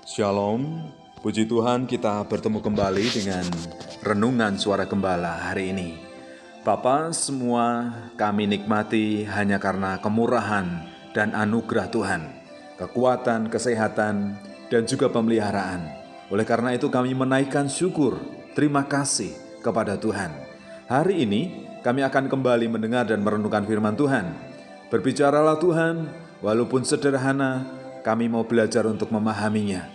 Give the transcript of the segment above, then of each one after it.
Shalom, puji Tuhan kita bertemu kembali dengan Renungan Suara Gembala hari ini. Bapa, semua kami nikmati hanya karena kemurahan dan anugerah Tuhan, kekuatan, kesehatan, dan juga pemeliharaan. Oleh karena itu kami menaikkan syukur, terima kasih kepada Tuhan. Hari ini kami akan kembali mendengar dan merenungkan firman Tuhan. Berbicaralah Tuhan, walaupun sederhana, kami mau belajar untuk memahaminya.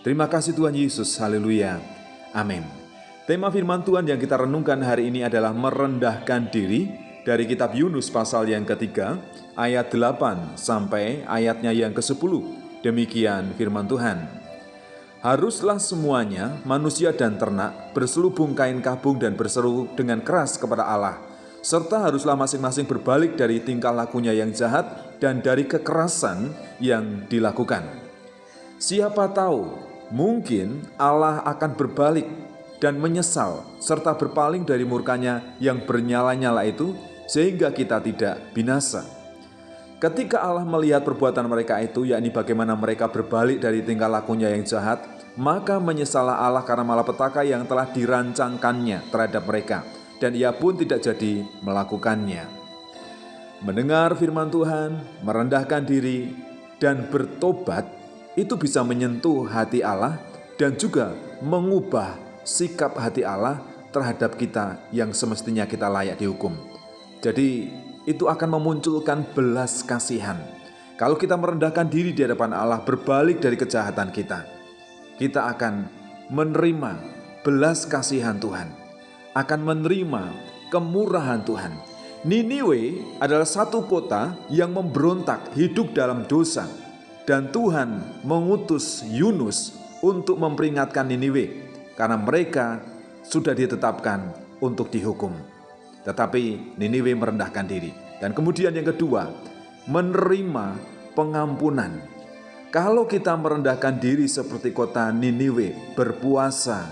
Terima kasih Tuhan Yesus, haleluya, amin. Tema firman Tuhan yang kita renungkan hari ini adalah merendahkan diri dari kitab Yunus pasal yang ketiga, ayat 8 sampai ayatnya yang ke-10. Demikian firman Tuhan. Haruslah semuanya, manusia dan ternak, berselubung kain kabung dan berseru dengan keras kepada Allah. Serta haruslah masing-masing berbalik dari tingkah lakunya yang jahat dan dari kekerasan yang dilakukan. Siapa tahu, mungkin Allah akan berbalik dan menyesal serta berpaling dari murkanya yang bernyala-nyala itu sehingga kita tidak binasa. Ketika Allah melihat perbuatan mereka itu, yakni bagaimana mereka berbalik dari tingkah lakunya yang jahat, maka menyesallah Allah karena malapetaka yang telah dirancangkannya terhadap mereka, dan ia pun tidak jadi melakukannya. Mendengar firman Tuhan, merendahkan diri, dan bertobat, itu bisa menyentuh hati Allah dan juga mengubah sikap hati Allah terhadap kita yang semestinya kita layak dihukum. Jadi itu akan memunculkan belas kasihan. Kalau kita merendahkan diri di hadapan Allah, berbalik dari kejahatan kita akan menerima belas kasihan Tuhan, akan menerima kemurahan Tuhan. Niniwe adalah satu kota yang memberontak hidup dalam dosa, dan Tuhan mengutus Yunus untuk memperingatkan Niniwe karena mereka sudah ditetapkan untuk dihukum. Tetapi Niniwe merendahkan diri. Dan kemudian yang kedua, menerima pengampunan. Kalau kita merendahkan diri seperti kota Niniwe, berpuasa,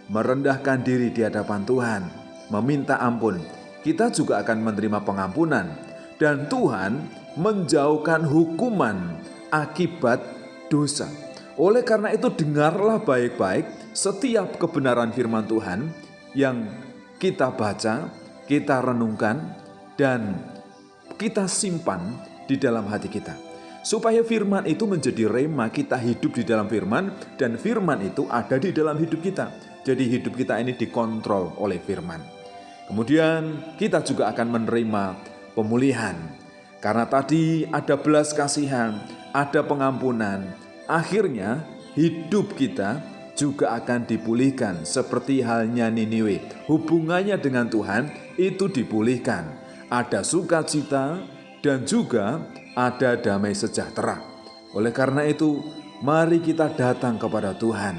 merendahkan diri di hadapan Tuhan, meminta ampun, kita juga akan menerima pengampunan. Dan Tuhan menjauhkan hukuman akibat dosa. Oleh karena itu dengarlah baik-baik setiap kebenaran firman Tuhan yang kita baca, kita renungkan, dan kita simpan di dalam hati kita. Supaya firman itu menjadi rema, kita hidup di dalam firman, dan firman itu ada di dalam hidup kita. Jadi hidup kita ini dikontrol oleh firman. Kemudian kita juga akan menerima pemulihan. Karena tadi ada belas kasihan, ada pengampunan. Akhirnya hidup kita juga akan dipulihkan seperti halnya Niniwe. Hubungannya dengan Tuhan itu dipulihkan. Ada sukacita dan juga ada damai sejahtera. Oleh karena itu, mari kita datang kepada Tuhan.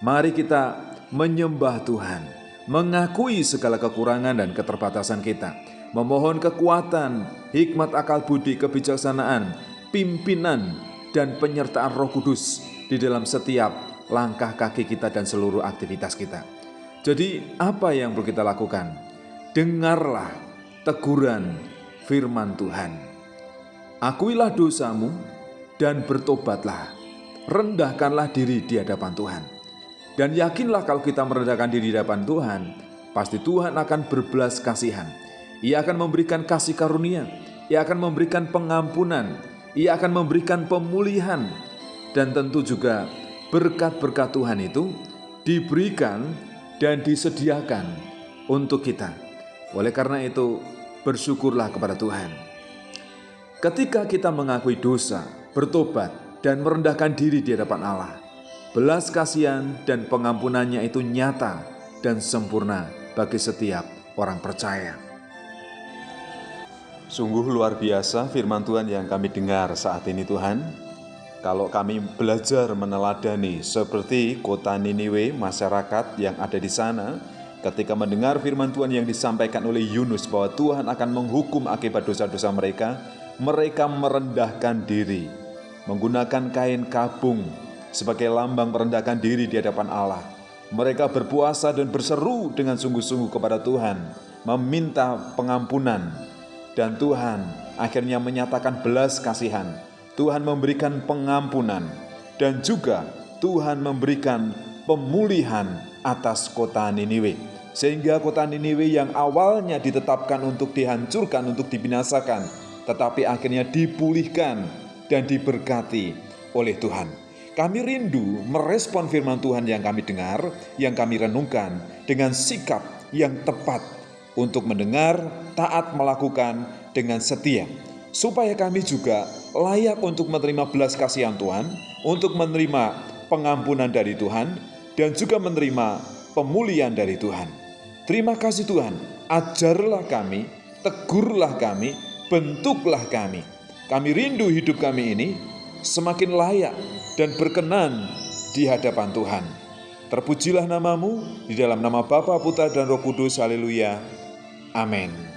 Mari kita menyembah Tuhan, mengakui segala kekurangan dan keterbatasan kita, memohon kekuatan, hikmat akal budi, kebijaksanaan, pimpinan, dan penyertaan Roh Kudus di dalam setiap langkah kaki kita dan seluruh aktivitas kita. Jadi apa yang perlu kita lakukan? Dengarlah teguran firman Tuhan. Akuilah dosamu dan bertobatlah. Rendahkanlah diri di hadapan Tuhan. Dan yakinlah kalau kita merendahkan diri di hadapan Tuhan, pasti Tuhan akan berbelas kasihan. Ia akan memberikan kasih karunia. Ia akan memberikan pengampunan. Ia akan memberikan pemulihan. Dan tentu juga berkat-berkat Tuhan itu diberikan dan disediakan untuk kita. Oleh karena itu, bersyukurlah kepada Tuhan. Ketika kita mengakui dosa, bertobat, dan merendahkan diri di hadapan Allah, belas kasihan dan pengampunannya itu nyata dan sempurna bagi setiap orang percaya. Sungguh luar biasa firman Tuhan yang kami dengar saat ini Tuhan. Kalau kami belajar meneladani seperti kota Niniwe, masyarakat yang ada di sana, ketika mendengar firman Tuhan yang disampaikan oleh Yunus bahwa Tuhan akan menghukum akibat dosa-dosa mereka merendahkan diri, menggunakan kain kabung sebagai lambang merendahkan diri di hadapan Allah. Mereka berpuasa dan berseru dengan sungguh-sungguh kepada Tuhan, meminta pengampunan, dan Tuhan akhirnya menyatakan belas kasihan. Tuhan memberikan pengampunan dan juga Tuhan memberikan pemulihan atas kota Niniwe. Sehingga kota Niniwe yang awalnya ditetapkan untuk dihancurkan, untuk dibinasakan, tetapi akhirnya dipulihkan dan diberkati oleh Tuhan. Kami rindu merespon firman Tuhan yang kami dengar, yang kami renungkan dengan sikap yang tepat untuk mendengar, taat melakukan dengan setia. Supaya kami juga layak untuk menerima belas kasihan Tuhan, untuk menerima pengampunan dari Tuhan, dan juga menerima pemulihan dari Tuhan. Terima kasih Tuhan, ajarlah kami, tegurlah kami, bentuklah kami. Kami rindu hidup kami ini semakin layak dan berkenan di hadapan Tuhan. Terpujilah namamu, di dalam nama Bapa, Putra, dan Roh Kudus. Haleluya. Amin.